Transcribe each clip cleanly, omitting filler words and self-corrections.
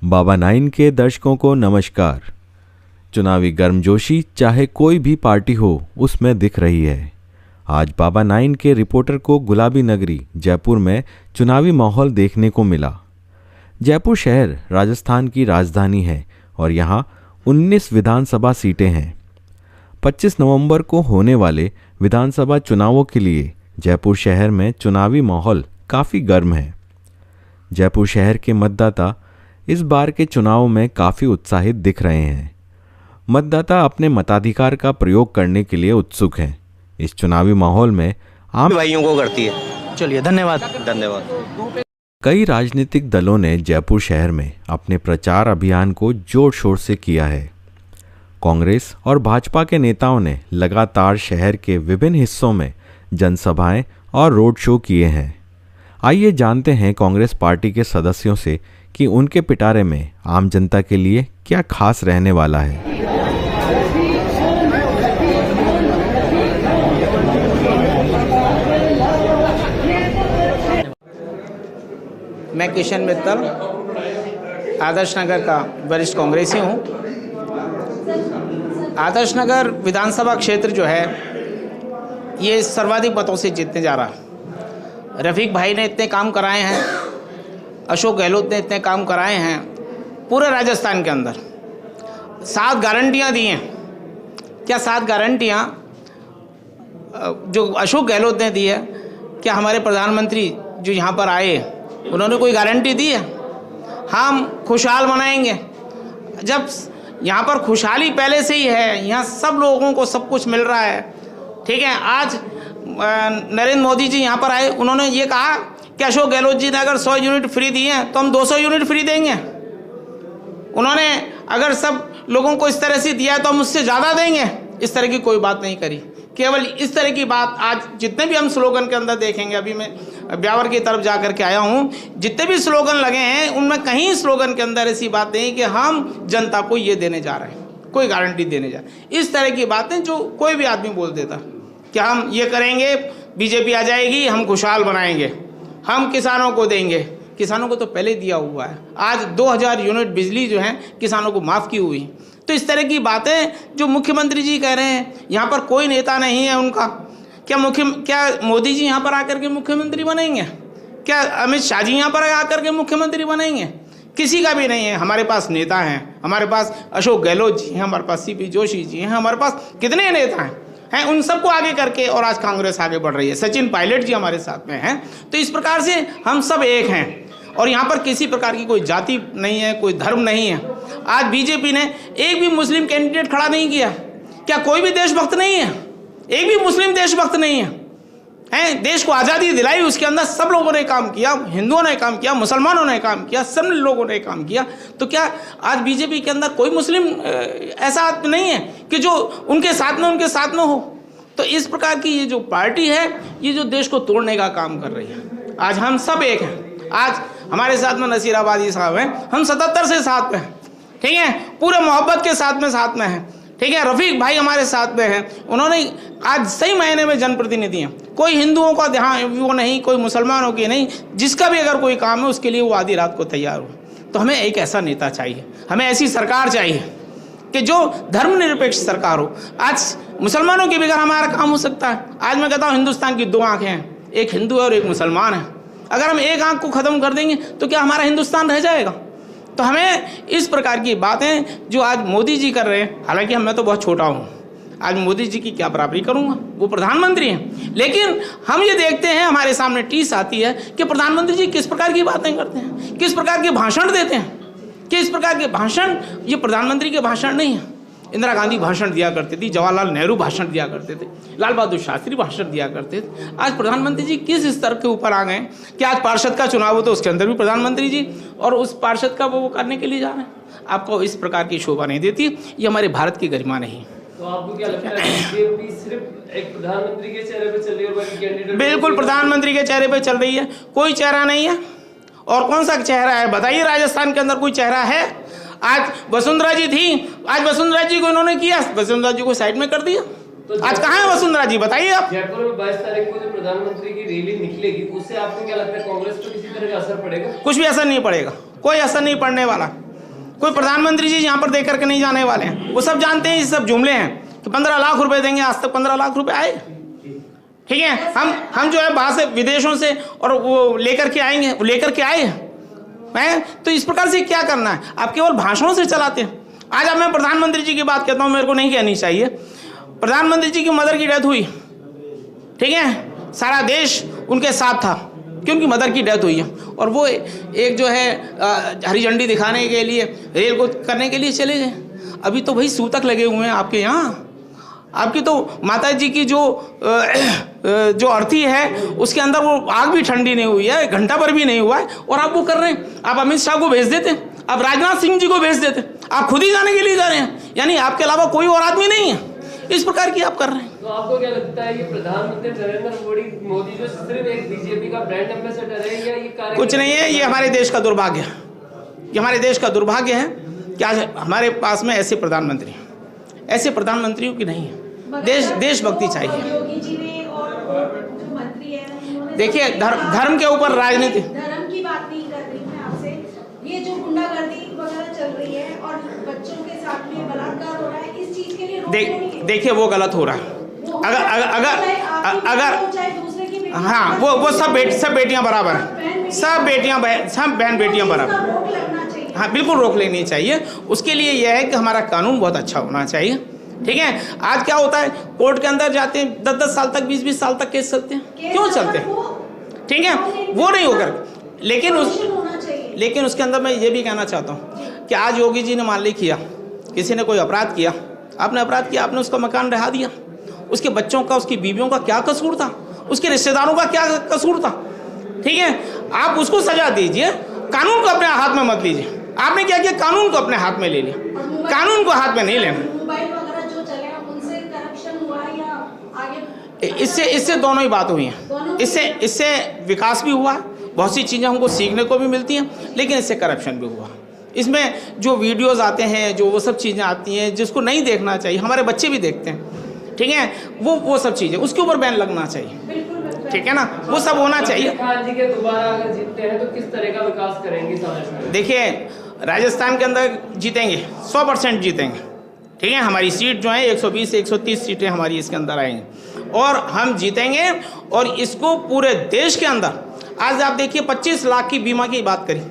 बाबा nine के दर्शकों को नमस्कार। चुनावी गर्मजोशी चाहे कोई भी पार्टी हो उसमें दिख रही है। आज बाबा नाइन के रिपोर्टर को गुलाबी नगरी जयपुर में चुनावी माहौल देखने को मिला। जयपुर शहर राजस्थान की राजधानी है और यहाँ 19 विधानसभा सीटें हैं। 25 नवंबर को होने वाले विधानसभा चुनावों के लिए जयपुर शहर में चुनावी माहौल काफ़ी गर्म है। जयपुर शहर के मतदाता इस बार के चुनाव में काफ़ी उत्साहित दिख रहे हैं। मतदाता अपने मताधिकार का प्रयोग करने के लिए उत्सुक हैं। इस चुनावी माहौल में आम भाइयों को करती है। चलिए, धन्यवाद। कई राजनीतिक दलों ने जयपुर शहर में अपने प्रचार अभियान को जोर शोर से किया है। कांग्रेस और भाजपा के नेताओं ने लगातार शहर के विभिन्न हिस्सों में जनसभाएं और रोड शो किए हैं। आइए जानते हैं कांग्रेस पार्टी के सदस्यों से कि उनके पिटारे में आम जनता के लिए क्या खास रहने वाला है। मैं किशन मित्तल आदर्श नगर का वरिष्ठ कांग्रेसी हूँ। आदर्श नगर विधानसभा क्षेत्र जो है ये सर्वाधिक मतों से जीतने जा रहा है। रफीक भाई ने इतने काम कराए हैं, अशोक गहलोत ने इतने काम कराए हैं पूरे राजस्थान के अंदर। 7 गारंटियाँ दी हैं। क्या 7 गारंटियाँ जो अशोक गहलोत ने दी है, क्या हमारे प्रधानमंत्री जो यहाँ पर आए उन्होंने कोई गारंटी दी है? हम खुशहाल बनाएंगे। जब यहाँ पर खुशहाली पहले से ही है, यहाँ सब लोगों को सब कुछ मिल रहा है, ठीक है। आज नरेंद्र मोदी जी यहाँ पर आए, उन्होंने ये कहा कि अशोक गहलोत जी ने अगर 100 यूनिट फ्री दिए हैं तो हम 200 यूनिट फ्री देंगे। उन्होंने अगर सब लोगों को इस तरह से दिया है तो हम उससे ज़्यादा देंगे। इस तरह की कोई बात नहीं करी। केवल इस तरह की बात आज जितने भी हम स्लोगन के अंदर देखेंगे, अभी मैं ब्यावर की तरफ जा कर के आया हूँ, जितने भी स्लोगन लगे हैं उनमें कहीं स्लोगन के अंदर ऐसी बात नहीं कि हम जनता को ये देने जा रहे हैं, कोई गारंटी देने जा रहे हैं। इस तरह की बातें जो कोई भी आदमी बोल देता कि हम ये करेंगे, बीजेपी आ जाएगी, हम खुशहाल बनाएंगे, हम किसानों को देंगे। किसानों को तो पहले दिया हुआ है। आज 2000 यूनिट बिजली जो है किसानों को माफ़ की हुई। तो इस तरह की बातें जो मुख्यमंत्री जी कह रहे हैं, यहाँ पर कोई नेता नहीं है उनका। क्या मोदी जी यहाँ पर आकर के मुख्यमंत्री बनेंगे? क्या अमित शाह जी यहाँ पर आकर के मुख्यमंत्री बनेंगे? किसी का भी नहीं है। हमारे पास नेता हैं, हमारे पास अशोक गहलोत जी हैं, हमारे पास सीपी जोशी जी हैं, हमारे पास कितने नेता हैं, उन सबको आगे करके और आज कांग्रेस आगे बढ़ रही है। सचिन पायलट जी हमारे साथ में हैं। तो इस प्रकार से हम सब एक हैं और यहाँ पर किसी प्रकार की कोई जाति नहीं है, कोई धर्म नहीं है। आज बीजेपी ने एक भी मुस्लिम कैंडिडेट खड़ा नहीं किया। क्या कोई भी देशभक्त नहीं है? एक भी मुस्लिम देशभक्त नहीं है। देश को आज़ादी दिलाई, उसके अंदर सब लोगों ने काम किया, हिंदुओं ने काम किया, मुसलमानों ने काम किया, सब लोगों ने काम किया। तो क्या आज बीजेपी के अंदर कोई मुस्लिम ऐसा नहीं है कि जो उनके साथ में हो? तो इस प्रकार की ये जो पार्टी है, ये जो देश को तोड़ने का काम कर रही है। आज हम सब एक हैं। आज हमारे साथ में नसीराबादी साहब हैं, हम 77 से साथ में हैं, ठीक है, पूरे मोहब्बत के साथ में हैं, ठीक है। रफीक भाई हमारे साथ में हैं, उन्होंने आज सही मायने में जनप्रतिनिधि हैं। कोई हिंदुओं का ध्यान वो नहीं, कोई मुसलमानों की नहीं, जिसका भी अगर कोई काम है उसके लिए वो आधी रात को तैयार हो। तो हमें एक ऐसा नेता चाहिए, हमें ऐसी सरकार चाहिए कि जो धर्मनिरपेक्ष सरकार हो। आज मुसलमानों के बगैर हमारा काम हो सकता है? आज मैं कहता हूँ हिंदुस्तान की 2 आँखें हैं, एक हिंदू है और एक मुसलमान है। अगर हम एक आँख को ख़त्म कर देंगे तो क्या हमारा हिंदुस्तान रह जाएगा? तो हमें इस प्रकार की बातें जो आज मोदी जी कर रहे हैं, हालांकि मैं तो बहुत छोटा हूँ, आज मोदी जी की क्या बराबरी करूँगा, वो प्रधानमंत्री हैं। लेकिन हम ये देखते हैं, हमारे सामने टीस आती है कि प्रधानमंत्री जी किस प्रकार की बातें करते हैं, किस प्रकार के भाषण देते हैं, किस प्रकार के भाषण। ये प्रधानमंत्री के भाषण नहीं है। इंदिरा गांधी भाषण दिया करती थी, जवाहरलाल नेहरू भाषण दिया करते थे, लाल बहादुर शास्त्री भाषण दिया करते थे। आज प्रधानमंत्री जी किस स्तर के ऊपर आ गए कि आज पार्षद का चुनाव हो तो उसके अंदर भी प्रधानमंत्री जी और उस पार्षद का वो करने के लिए जा रहे हैं। आपको इस प्रकार की शोभा नहीं देती, ये हमारे भारत की गरिमा नहीं। तो आपको क्या लगता है बीजेपी सिर्फ एक प्रधानमंत्री के चेहरे पे चल रही है और बाकी कैंडिडेट? बिल्कुल प्रधानमंत्री के चेहरे पे चल रही है, कोई चेहरा नहीं है। और कौन सा चेहरा है बताइए? राजस्थान के अंदर कोई चेहरा है? आज वसुंधरा जी थी, आज वसुंधरा जी को इन्होंने किया, वसुंधरा जी को साइड में कर दिया। तो आज कहाँ है वसुंधरा जी बताइए आप? जयपुर में 22 तारीख को जो प्रधानमंत्री की रैली निकलेगी, उससे आपको क्या लगता है कांग्रेस पर किसी तरह का असर पड़ेगा? कुछ भी असर नहीं पड़ेगा, कोई असर नहीं पड़ने वाला। कोई प्रधानमंत्री जी यहाँ पर दे करके नहीं जाने वाले हैं। वो सब जानते हैं, ये सब जुमले हैं कि 15 लाख रुपए देंगे। आज तक 15 लाख रुपए आए? ठीक है, हम जो है बाहर से विदेशों से और वो लेकर के आएंगे, वो लेकर के आए हैं। तो इस प्रकार से क्या करना है? आप केवल भाषणों से चलाते हैं। आज अब मैं प्रधानमंत्री जी की बात कहता हूँ, मेरे को नहीं कहनी चाहिए। प्रधानमंत्री जी की मदर की डेथ हुई, ठीक है, सारा देश उनके साथ था कि उनकी मदर की डेथ हुई है, और वो एक जो है हरी झंडी दिखाने के लिए, रेल को करने के लिए चले गए। अभी तो भाई सूतक लगे हुए हैं आपके यहाँ। आपकी तो माता जी की जो अर्थी है उसके अंदर वो आग भी ठंडी नहीं हुई है, घंटा पर भी नहीं हुआ है, और आप वो कर रहे हैं। आप अमित शाह को भेज देते, आप राजनाथ सिंह जी को भेज देते, आप खुद ही जाने के लिए जा रहे हैं, यानी आपके अलावा कोई और आदमी नहीं है। इस प्रकार की आप कर रहे हैं। तो आपको क्या लगता है, ये प्रधानमंत्री नरेंद्र मोदी जो सिर्फ एक बीजेपी का ब्रांड एम्बेसडर है, या ये कुछ नहीं है? ये हमारे देश का दुर्भाग्य है, ये हमारे देश का दुर्भाग्य है कि आज हमारे पास में ऐसे प्रधानमंत्री, ऐसे प्रधानमंत्रियों की नहीं है। देशभक्ति चाहिए। देखिए, धर्म के ऊपर राजनीति, धर्म की बात नहीं कर रही मैं आपसे, ये जो गुंडागर्दी वगैरह चल रही है और बच्चों के साथ में बलात्कार हो रहा है, इस चीज के लिए देखिए वो गलत हो रहा है। अगर हाँ, वो सब बेटियां बराबर हैं, सब बहन बेटियां बराबर। हाँ, बिल्कुल रोक लेनी चाहिए। उसके लिए यह है कि हमारा कानून बहुत अच्छा होना चाहिए। ठीक है, आज क्या होता है, कोर्ट के अंदर जाते हैं, 10-10 साल तक, 20-20 साल तक केस चलते हैं। क्यों चलते हैं? ठीक है, वो नहीं होकर, लेकिन उसके अंदर मैं ये भी कहना चाहता हूँ कि आज योगी जी ने मान ली किया, किसी ने कोई अपराध किया, आपने अपराध किया, आपने उसका मकान ढहा दिया, उसके बच्चों का, उसकी बीवियों का क्या कसूर था, उसके रिश्तेदारों का क्या कसूर था? ठीक है, आप उसको सजा दीजिए, कानून को अपने हाथ में मत लीजिए। आपने क्या किया, कानून को अपने हाथ में ले लिया, कानून को हाथ में नहीं लेना। इससे दोनों ही बात हुई हैं। इससे विकास भी हुआ, बहुत सी चीज़ें हमको सीखने को भी मिलती हैं, लेकिन इससे करप्शन भी हुआ। इसमें जो वीडियोस आते हैं, जो वो सब चीज़ें आती हैं जिसको नहीं देखना चाहिए, हमारे बच्चे भी देखते हैं, ठीक है, वो सब चीज़ें, उसके ऊपर बैन लगना चाहिए। ठीक है ना, वो सब होना चाहिए। खान जी के दोबारा अगर जीतते हैं तो किस तरह का विकास करेंगे? देखिए, राजस्थान के अंदर जीतेंगे, 100% जीतेंगे। ठीक है, हमारी सीट जो है 120 से 130 सीटें हमारी इसके अंदर आएंगी और हम जीतेंगे। और इसको पूरे देश के अंदर, आज आप देखिए 25 लाख की बीमा की बात करी,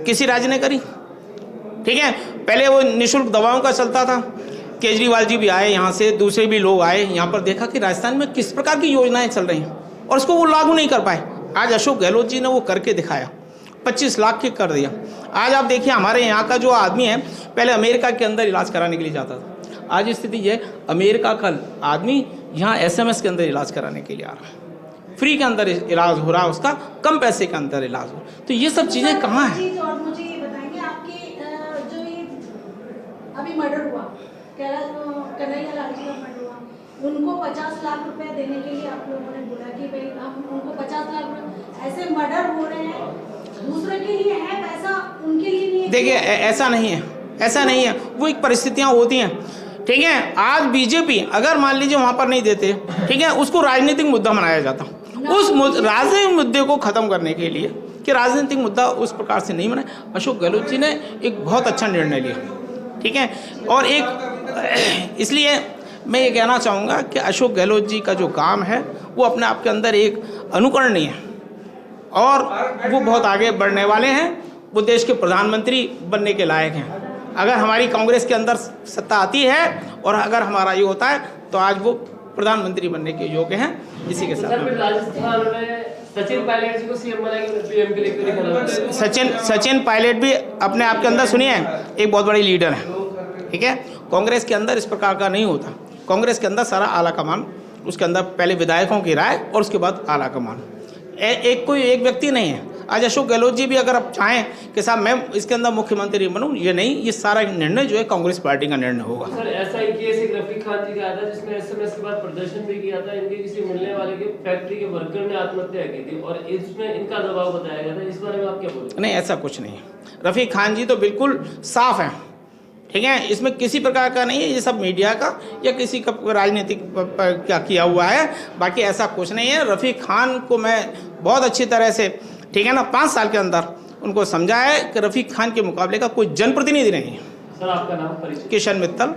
किसी राज्य ने करी? ठीक है, पहले वो निःशुल्क दवाओं का चलता था, केजरीवाल जी भी आए यहाँ से, दूसरे भी लोग आए यहाँ पर, देखा कि राजस्थान में किस प्रकार की योजनाएं चल रही हैं और उसको वो लागू नहीं कर पाए। आज अशोक गहलोत जी ने वो करके दिखाया, 25 लाख के कर दिया। आज आप देखिए, हमारे यहाँ का जो आदमी है, पहले अमेरिका के अंदर इलाज कराने के लिए जाता था, आज स्थिति ये, अमेरिका का आदमी यहाँ SMS के अंदर इलाज कराने के लिए आ रहा है, फ्री के अंदर इलाज हो रहा है उसका, कम पैसे के अंदर इलाज हो। तो ये सब चीज़ें कहाँ हैं? और मुझे ये बताएंगे, आपके जो ये अभी मर्डर हुआ, कन्हैया लाल जी का मर्डर हुआ, उनको 50 लाख रुपए देने के लिए आप लोगों ने बोला कि भाई हम उनको 50 लाख, ऐसे मर्डर हो रहे हैं, दूसरे के लिए है पैसा, उनके लिए नहीं है। देखिए, ऐसा नहीं है, ऐसा नहीं है, वो एक परिस्थितियाँ होती हैं। ठीक है, आज बीजेपी अगर मान लीजिए वहाँ पर नहीं देते, ठीक है, उसको राजनीतिक मुद्दा बनाया जाता, उस राजनीतिक मुद्दे को ख़त्म करने के लिए कि राजनीतिक मुद्दा उस प्रकार से नहीं बने, अशोक गहलोत जी ने एक बहुत अच्छा निर्णय लिया। ठीक है, और एक इसलिए मैं ये कहना चाहूँगा कि अशोक गहलोत जी का जो काम है वो अपने आप के अंदर एक अनुकरणीय है और वो बहुत आगे बढ़ने वाले हैं, वो देश के प्रधानमंत्री बनने के लायक हैं। अगर हमारी कांग्रेस के अंदर सत्ता आती है और अगर हमारा ये होता है तो आज वो प्रधानमंत्री बनने के योग्य हैं। इसी के साथ राजस्थान में सचिन पायलट जी को सीएम बनाएंगे, पीएम के लिए सचिन पायलट भी अपने आप के अंदर, सुनिए, एक बहुत बड़ी लीडर है। ठीक है, कांग्रेस के अंदर इस प्रकार का नहीं होता, कांग्रेस के अंदर सारा आला कमान, उसके अंदर पहले विधायकों की राय और उसके बाद आला कमान, कोई एक व्यक्ति नहीं है। आज अशोक गहलोत जी भी अगर आप चाहें कि साहब मैं इसके अंदर मुख्यमंत्री बनूं, ये नहीं, ये सारा निर्णय जो है कांग्रेस पार्टी का निर्णय होगा। सर, ऐसा ही केस एक रफीक खान जी का आया था जिसमें SMS के बाद प्रदर्शन भी किया था, इनके किसी मिलने वाले के फैक्ट्री के वर्कर ने आत्महत्या की थी और इसमें इनका दबाव बताया गया था, इस बारे में आप क्या बोलेंगे? नहीं, ऐसा कुछ नहीं है, रफीक खान जी तो बिल्कुल साफ है। ठीक है, इसमें किसी प्रकार का नहीं है, ये सब मीडिया का या किसी का राजनीतिक क्या किया हुआ है, बाकी ऐसा कुछ नहीं है। रफीक खान को मैं बहुत अच्छी तरह से, ठीक है ना, 5 साल के अंदर उनको समझाया कि रफ़ीक खान के मुकाबले का कोई जनप्रतिनिधि नहीं है। सर आपका नाम परिचय? किशन मित्तल।